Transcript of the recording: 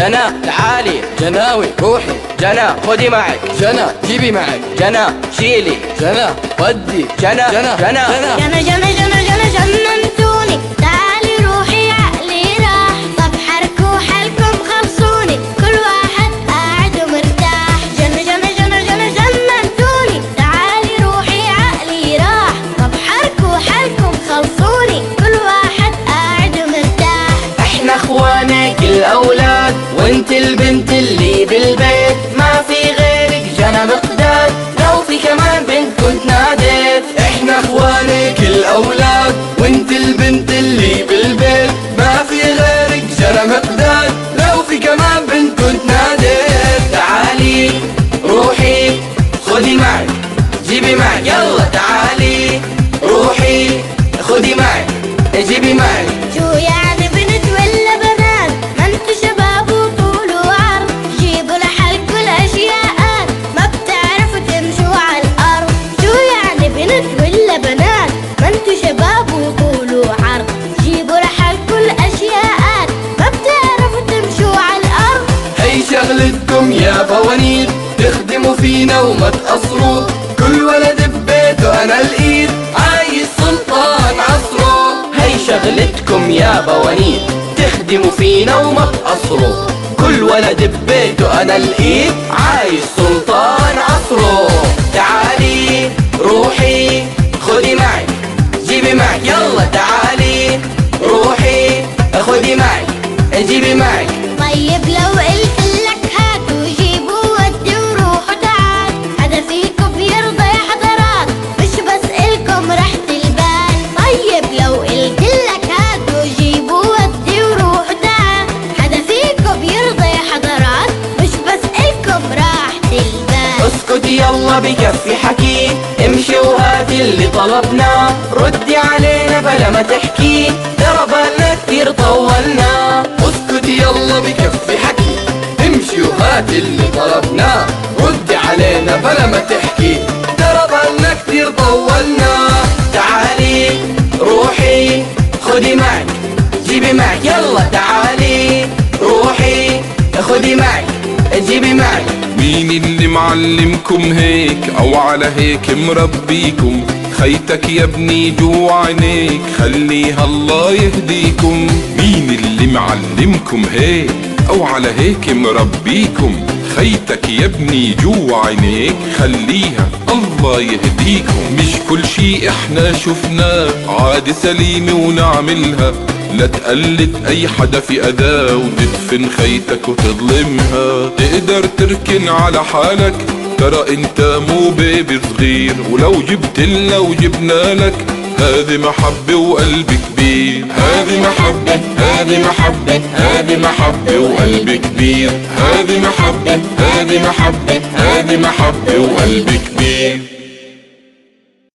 جنه تعالي، جناوي روحي، جنه خدي معك، جنه جيبي معك، جنه شيلي، جنه ودي، جنه جنه جنه جنه جنه جنه جنه جننتوني، تعالي روحي عقلي راح، طب حركوا حالكم خلصوني، كل واحد قاعد ومرتاح. جنه جنه جنه جنه جننتوني، تعالي روحي عقلي راح، طب حركوا حالكم خلصوني، كل واحد قاعد ومرتاح. احنا اخوانك الاولاد وانت البنت اللي بالبيت، ما في غيرك جنى مقداد، لو في كمان بنت كنت ناديت. احنا اخوانك الاولاد وانت البنت اللي بالبيت، ما في غيرك جنى مقداد، لو في كمان بنت كنت ناديت. تعالي روحي خدي معك، جيبي معك، يلا تعالي روحي خدي معك، جيبي معك. شو يعني بنت ولا بنات؟ ما انتو شباب وطول وعرض، جيبوا لحالكوا الاشياء، ما بتعرفوا تمشوا على الارض. شو يعني بنت ولا بنات؟ ما انتو شباب وطول وعرض، جيبوا لحالكوا الاشياء، ما بتعرفوا تمشوا على الارض. هي شغلتكم يا بوانيت، تخدموا فينا وما تقصروا، كل ولد ببيته انا الايد، عايز سلطان عصره. هي شغلتكم يا بوانيت، تخدموا فينا وما تقصروا، كل ولد ببيته انا الايد، عايز سلطان عصره. تعالي روحي خدي معك، جيبي معك، يلا تعالي روحي خدي معك، جيبي معك. طيب لو قلت لك هاتوا جيبوا ودي وروحوا تعال، حدا فيكم بيرضى يا حضرات؟ مش بسألكم راحة البال. طيب لو قلت لك هاتوا جيبوا ودي وروحوا تعال، حدا فيكم بيرضى يا حضرات؟ مش بسألكم راحة البال. اسكتي يلا بكفي حكي، امشي وهاتي اللي طلبناه، ردي علينا بلا ما تحكي، ترى بالنا كتير طولنا. اسكتي يلا بكفي حكي، امشي وهاتي اللي طلبناه، ردي علينا بلا ما تحكي، ترى بالنا كتير طولنا. تعالي روحي خدي معك، جيبي معك، يلا تعالي روحي خدي معك، جيبي معك. مين اللي معلمكم هيك او على هيك مربيكم؟ خيتك يا ابني جوا عينيك، خليها الله يهديكم. مين اللي معلمكم هيك او على هيك مربيكم؟ خيتك يا ابني جوا عينيك، خليها الله يهديكم. مش كل شي احنا شفناه عادي سليمة ونعملها، لا تقلد اي حدا في اداة وتدفن خيتك وتظلمها. تقدر تركن على حالك، ترى انت مو بيبي صغير، ولو جبتلنا وجبنا لك، هذه محبة وقلب كبير. هذه محبة، هذه محبة، هذه محبة وقلب كبير. هذه محبة، هذه محبة، هذه محبة وقلب كبير.